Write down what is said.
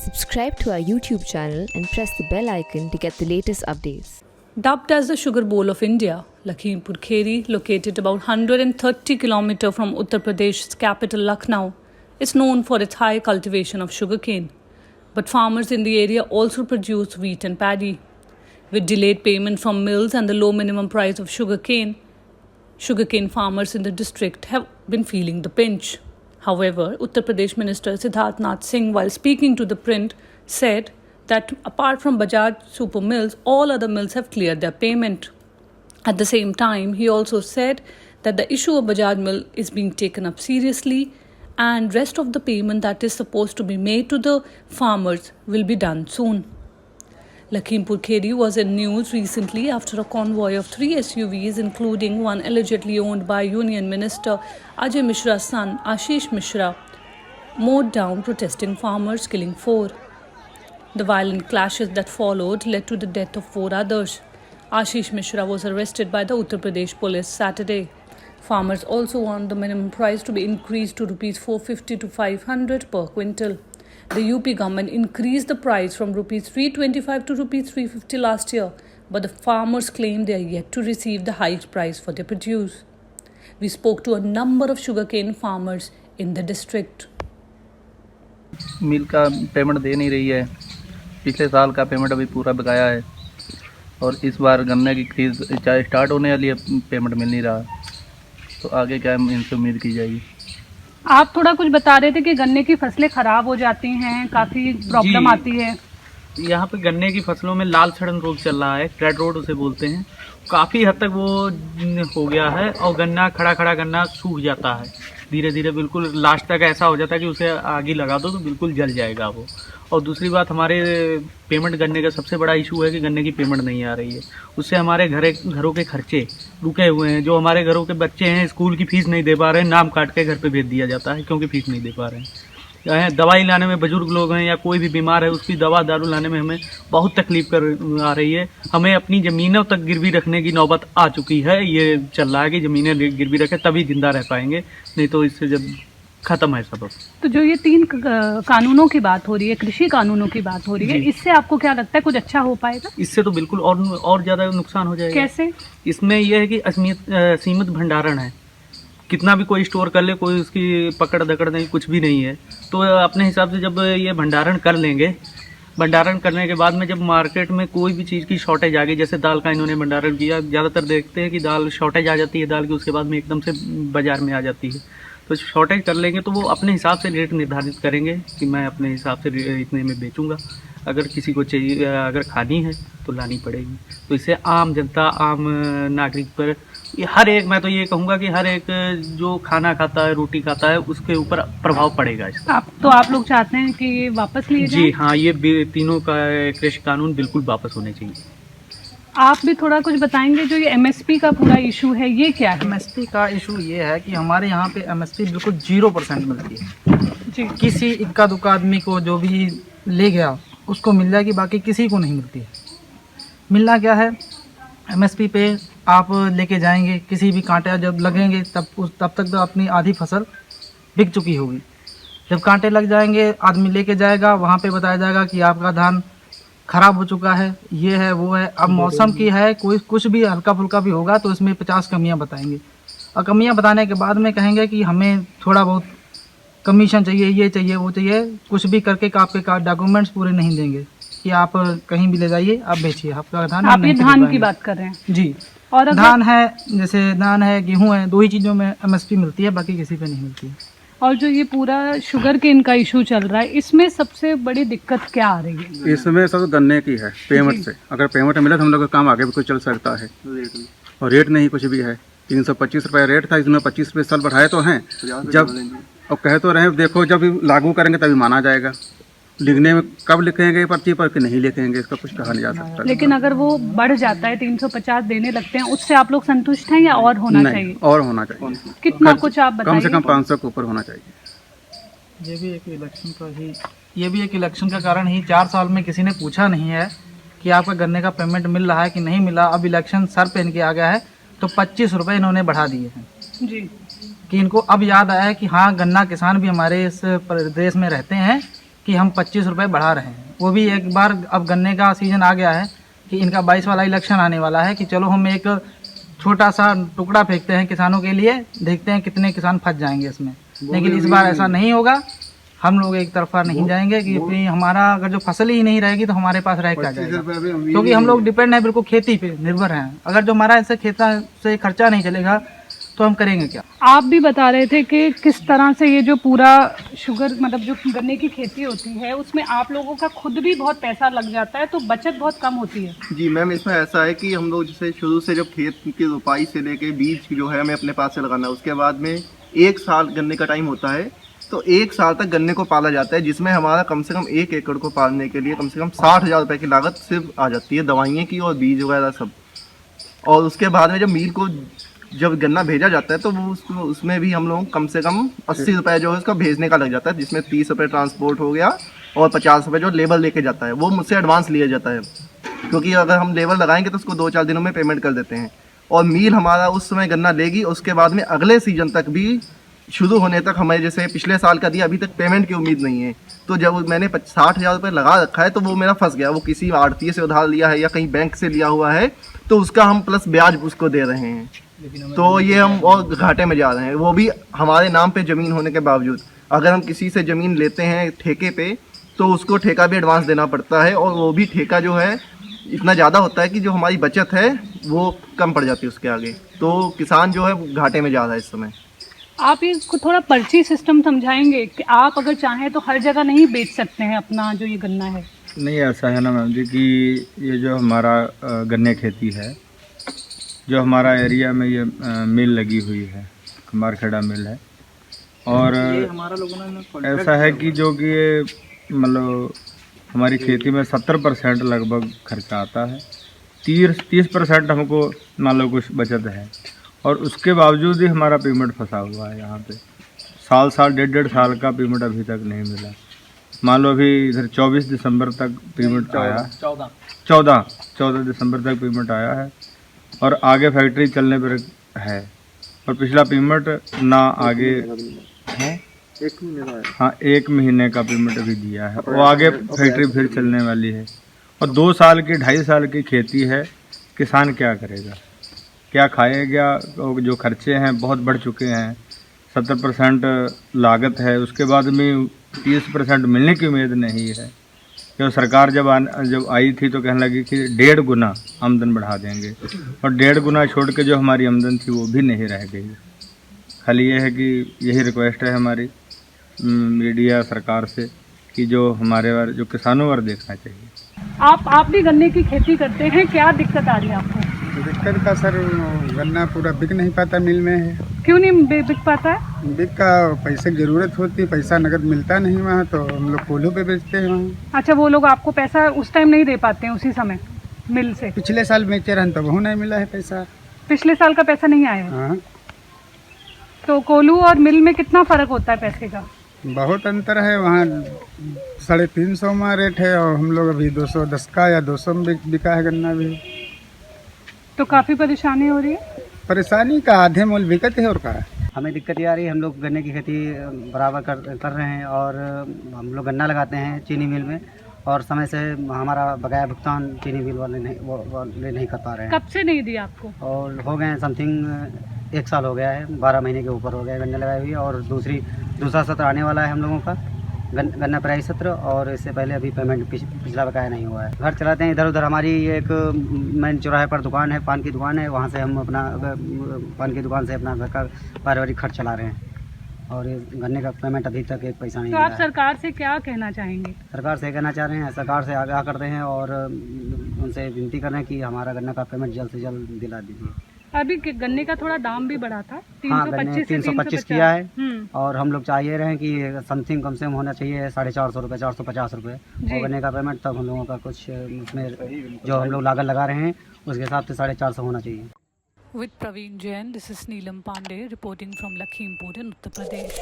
Subscribe to our YouTube channel and press the bell icon to get the latest updates. Dubbed as the Sugar Bowl of India, Lakhimpur Kheri, located about 130 km from Uttar Pradesh's capital Lucknow, is known for its high cultivation of sugarcane. But farmers in the area also produce wheat and paddy. With delayed payment from mills and the low minimum price of sugarcane farmers in the district have been feeling the pinch. However, Uttar Pradesh Minister Siddharth Nath Singh, while speaking to the print, said that apart from Bajaj Super Mills, all other mills have cleared their payment. At the same time, he also said that the issue of Bajaj Mill is being taken up seriously and rest of the payment that is supposed to be made to the farmers will be done soon. Lakhimpur Kheri was in news recently after a convoy of 3 SUVs, including one allegedly owned by Union Minister Ajay Mishra's son Ashish Mishra, mowed down protesting farmers, killing 4. The violent clashes that followed led to the death of 4 others. Ashish Mishra was arrested by the Uttar Pradesh police Saturday. Farmers also want the minimum price to be increased to Rs 450 to 500 per quintal. The UP government increased the price from Rs 325 to Rs 350 last year, but the farmers claim they are yet to receive the hiked price for their produce. We spoke to a number of sugarcane farmers in the district. मिल का payment दे नहीं रही है। पिछले साल का payment अभी पूरा बकाया है और इस बार गन्ने की खरीद चाहे स्टार्ट होने वाली है, पेमेंट मिल नहीं रहा। तो आगे क्या इनसे उम्मीद की जाएगी? आप थोड़ा कुछ बता रहे थे कि गन्ने की फसलें खराब हो जाती हैं, काफ़ी प्रॉब्लम आती है। यहाँ पे गन्ने की फसलों में लाल सड़न रोग चल रहा है, रेड रोड उसे बोलते हैं। काफ़ी हद तक वो हो गया है और गन्ना खड़ा गन्ना सूख जाता है धीरे धीरे, बिल्कुल लास्ट तक ऐसा हो जाता है कि उसे आग ही लगा दो तो बिल्कुल जल जाएगा वो। और दूसरी बात, हमारे पेमेंट गन्ने का सबसे बड़ा इशू है कि गन्ने की पेमेंट नहीं आ रही है। उससे हमारे घरों के खर्चे रुके हुए हैं। जो हमारे घरों के बच्चे हैं स्कूल की फ़ीस नहीं दे पा रहे हैं, नाम काट के घर पे भेज दिया जाता है क्योंकि फ़ीस नहीं दे पा रहे हैं। दवाई लाने में बुजुर्ग लोग हैं या कोई भी बीमार है, उसकी दवा दारू लाने में हमें बहुत तकलीफ आ रही है। हमें अपनी ज़मीनों तक गिरवी रखने की नौबत आ चुकी है। ये चल रहा है कि ज़मीनें गिरवी रखें तभी जिंदा रह पाएंगे, नहीं तो इससे जब खत्म है सब। तो जो ये 3 कानूनों की बात हो रही है, कृषि कानूनों की बात हो रही है, इससे आपको क्या लगता है कुछ अच्छा हो पाएगा? इससे तो बिल्कुल और ज़्यादा नुकसान हो जाएगा। कैसे? इसमें यह है कि सीमित भंडारण है, कितना भी कोई स्टोर कर ले, कोई उसकी पकड़ दकड़ नहीं, कुछ भी नहीं है। तो अपने हिसाब से जब ये भंडारण कर लेंगे, भंडारण करने के बाद में जब मार्केट में कोई भी चीज़ की शॉर्टेज आ गई, जैसे दाल का इन्होंने भंडारण किया, ज़्यादातर देखते हैं कि दाल शॉर्टेज आ जाती है दाल की, उसके बाद में एकदम से बाज़ार में आ जाती है। तो शॉर्टेज कर लेंगे तो वो अपने हिसाब से रेट निर्धारित करेंगे कि मैं अपने हिसाब से इतने में बेचूंगा। अगर किसी को चाहिए, अगर खानी है तो लानी पड़ेगी। तो इससे आम जनता, आम नागरिक पर हर एक, मैं तो ये कहूँगा कि हर एक जो खाना खाता है, रोटी खाता है, उसके ऊपर प्रभाव पड़ेगा इसका। आप लोग चाहते हैं कि ये वापस लिए जाएं? जी हाँ, ये तीनों का कृषि कानून बिल्कुल वापस होने चाहिए। आप भी थोड़ा कुछ बताएंगे, जो ये MSP का पूरा इशू है ये क्या है? MSP का इशू ये है कि हमारे यहाँ पे MSP बिल्कुल 0% मिलती है जी। किसी इक्का दुक्का आदमी को जो भी ले गया उसको मिल जाएगी, बाकी किसी को नहीं मिलती है। मिलना क्या है, MSP पे आप लेके जाएंगे, किसी भी कांटे जब लगेंगे तब तक तो अपनी आधी फसल बिक चुकी होगी। जब कांटे लग जाएंगे, आदमी लेके जाएगा, वहाँ पे बताया जाएगा कि आपका धान ख़राब हो चुका है, ये है वो है। अब मौसम की है, कोई कुछ भी हल्का फुल्का भी होगा तो इसमें 50 कमियां बताएंगे, और कमियां बताने के बाद में कहेंगे कि हमें थोड़ा बहुत कमीशन चाहिए, ये चाहिए वो चाहिए। कुछ भी करके आपके डॉक्यूमेंट्स पूरे नहीं देंगे कि आप कहीं भी ले जाइए, आप बेचिए आपका धान। आप ये धान की बात कर रहे हैं? जी। और धान है, जैसे धान है, गेहूँ है, 2 ही चीज़ों में MSP मिलती है, बाकी किसी पे नहीं मिलती है। और जो ये पूरा शुगर केन का इशू चल रहा है, इसमें सबसे बड़ी दिक्कत क्या आ रही है? इसमें सब गन्ने की है, पेमेंट से। अगर पेमेंट मिले तो हम लोग का काम आगे भी कुछ चल सकता है। और रेट नहीं कुछ भी है, 325 रुपये रेट था, इसमें 25 रुपये साल बढ़ाए तो हैं। जब और कह तो रहे, देखो जब लागू करेंगे तभी माना जाएगा। लिखने में कब लिखेंगे पर्ची पर कि नहीं लिखेंगे, इसका कुछ कहा नहीं जा सकता। लेकिन अगर वो बढ़ जाता है, 350 देने लगते हैं, उससे आप लोग संतुष्ट हैं या और होना चाहिए? और होना चाहिए। कितना कुछ आप बताइए? कम से कम 500 के ऊपर होना चाहिए। ये भी एक इलेक्शन का कारण ही 4 साल में किसी ने पूछा नहीं है कि आपका गन्ने का पेमेंट मिल रहा है कि नहीं मिला। अब इलेक्शन सर पे इनके आ गया है तो 25 रुपये इन्होंने बढ़ा दिए हैं जी, कि इनको अब याद आया है कि हाँ, गन्ना किसान भी हमारे इस प्रदेश में रहते हैं, कि हम 25 रुपये बढ़ा रहे हैं। वो भी एक बार अब गन्ने का सीज़न आ गया है कि इनका 22 वाला इलेक्शन आने वाला है कि चलो हम एक छोटा सा टुकड़ा फेंकते हैं किसानों के लिए, देखते हैं कितने किसान फंस जाएंगे इसमें। लेकिन इस बार ऐसा नहीं होगा, हम लोग एक तरफा नहीं जाएंगे कि अपनी हमारा अगर जो फसल ही नहीं रहेगी तो हमारे पास रह क्या जाएगा, क्योंकि हम लोग डिपेंड है बिल्कुल खेती पे निर्भर हैं। अगर जो हमारा ऐसे खेता से खर्चा नहीं चलेगा तो हम करेंगे क्या। आप भी बता रहे थे कि किस तरह से ये जो पूरा शुगर मतलब जो गन्ने की खेती होती है उसमें आप लोगों का खुद भी बहुत पैसा लग जाता है, तो बचत बहुत कम होती है। जी मैम, इसमें ऐसा है कि हम लोग जैसे शुरू से जब खेत की रोपाई से लेके बीज जो है हमें अपने पास से लगाना है, उसके बाद में 1 साल गन्ने का टाइम होता है, तो 1 साल तक गन्ने को पाला जाता है, जिसमें हमारा कम से कम 1 एकड़ को पालने के लिए कम से कम 60,000 रुपये की लागत सिर्फ आ जाती है, दवाइयाँ की और बीज वगैरह सब। और उसके बाद में जब मिल को जब गन्ना भेजा जाता है तो वो उसमें भी हम लोग कम से कम 80 रुपये जो है उसका भेजने का लग जाता है, जिसमें 30 रुपये ट्रांसपोर्ट हो गया और 50 रुपये जो लेबर लेके जाता है वो मुझसे एडवांस लिया जाता है, क्योंकि अगर हम लेबर लगाएंगे तो उसको 2-4 दिनों में पेमेंट कर देते हैं। और मील हमारा उस समय गन्ना लेगी, उसके बाद में अगले सीजन तक भी शुरू होने तक हमें जैसे पिछले साल का दिया, अभी तक पेमेंट की उम्मीद नहीं है। तो जब मैंने 60,000 रुपये लगा रखा है तो वो मेरा फंस गया, वो किसी आड़ती से उधार लिया है या कहीं बैंक से लिया हुआ है, तो उसका हम प्लस ब्याज उसको दे रहे हैं, तो ये हम और घाटे में जा रहे हैं। वो भी हमारे नाम पे ज़मीन होने के बावजूद। अगर हम किसी से ज़मीन लेते हैं ठेके पे तो उसको ठेका भी एडवांस देना पड़ता है, और वो भी ठेका जो है इतना ज़्यादा होता है कि जो हमारी बचत है वो कम पड़ जाती है उसके आगे, तो किसान जो है घाटे में जा रहा है इस समय। आप इसको थोड़ा पर्ची सिस्टम समझाएंगे कि आप अगर चाहें तो हर जगह नहीं बेच सकते हैं अपना जो ये गन्ना है। नहीं, ऐसा है ना मैम जी कि ये जो हमारा गन्ने खेती है, जो हमारा एरिया में ये मिल लगी हुई है, कुमारखेड़ा मिल है, और ऐसा है कि जो कि ये मतलब हमारी खेती में 70% लगभग खर्चा आता है, 30% हमको मान लो कुछ बचत है, और उसके बावजूद ही हमारा पेमेंट फंसा हुआ है यहाँ पे। साल 1.5 साल का पेमेंट अभी तक नहीं मिला। मान लो अभी इधर 24 दिसंबर तक पेमेंट आया, 14 दिसंबर तक पेमेंट आया है, और आगे फैक्ट्री चलने पर है, और पिछला पेमेंट ना आगे है, 1 महीने का है। हाँ 1 महीने का पेमेंट अभी दिया है, वो आगे फैक्ट्री फिर चलने वाली है। और 2 साल की 2.5 साल की खेती है, किसान क्या करेगा, क्या खाएगा, जो खर्चे हैं बहुत बढ़ चुके हैं, 70% लागत है, उसके बाद में 30% मिलने की उम्मीद नहीं है। जो सरकार जब आई थी तो कहने लगी कि 1.5 गुना आमदन बढ़ा देंगे, और 1.5 गुना छोड़ के जो हमारी आमदन थी वो भी नहीं रह गई। खाली ये है कि यही रिक्वेस्ट है हमारी मीडिया सरकार से कि जो हमारे बारे जो किसानों पर देखना चाहिए। आप भी गन्ने की खेती करते हैं, क्या दिक्कत आ रही है आपको? दिक्कत का सर, गन्ना पूरा बिक नहीं पाता मिल में है। क्यों नहीं बिक पाता है? बिक का पैसे की ज़रूरत होती है, पैसा नगद मिलता नहीं वहाँ, तो हम लोग कोल्हू पे बेचते हैं वहाँ। अच्छा, वो लोग आपको पैसा उस टाइम नहीं दे पाते हैं उसी समय मिल से? पिछले साल बेचे रहन तो वह नहीं मिला है पैसा। पिछले साल का पैसा नहीं आया? हाँ, तो कोल्हू और मिल में कितना फ़र्क होता है पैसे का? बहुत अंतर है। वहाँ 350 में रेट है, और हम लोग अभी 210 का या 200 में बिका है गन्ना भी। तो काफ़ी परेशानी हो रही है। परेशानी का आधे मोल बिकत है और का हमें दिक्कत ये आ रही है, हम लोग गन्ने की खेती बराबर कर रहे हैं, और हम लोग गन्ना लगाते हैं चीनी मिल में, और समय से हमारा बकाया भुगतान चीनी मिल वाले नहीं कर पा रहे हैं। कब से नहीं दिया आपको? और हो गए समथिंग 1 साल हो गया है, 12 महीने के ऊपर हो गया गन्ने लगाए हुए, और दूसरा सत्र आने वाला है हम लोगों का गन्ना पेराई सत्र, और इससे पहले अभी पेमेंट पिछला बकाया नहीं हुआ है। घर चलाते हैं इधर उधर। हमारी एक मेन चौराहे पर दुकान है, पान की दुकान है, वहाँ से हम अपना पान की दुकान से अपना घर का पारिवारिक खर्च चला रहे हैं, और ये गन्ने का पेमेंट अभी तक 1 पैसा नहीं तो मिला आप सरकार से क्या कहना चाहेंगे? सरकार से कहना चाह रहे हैं, सरकार से आगाह करते हैं, और उनसे विनती कर रहे हैं कि हमारा गन्ना का पेमेंट जल्द से जल्द दिला दीजिए। अभी गन्ने का थोड़ा दाम भी बढ़ा था, 325 किया है, और हम लोग चाहिए रहे हैं कि समथिंग कम से कम होना चाहिए 450 रुपये, 450 रुपये और गन्ने का पेमेंट, तब हम लोगों का कुछ उसमें जो हम लोग लागत लगा रहे हैं उसके हिसाब से 450 होना चाहिए। With Praveen Jain, this is Neelam Pandey reporting from Lakhimpur in Uttar Pradesh.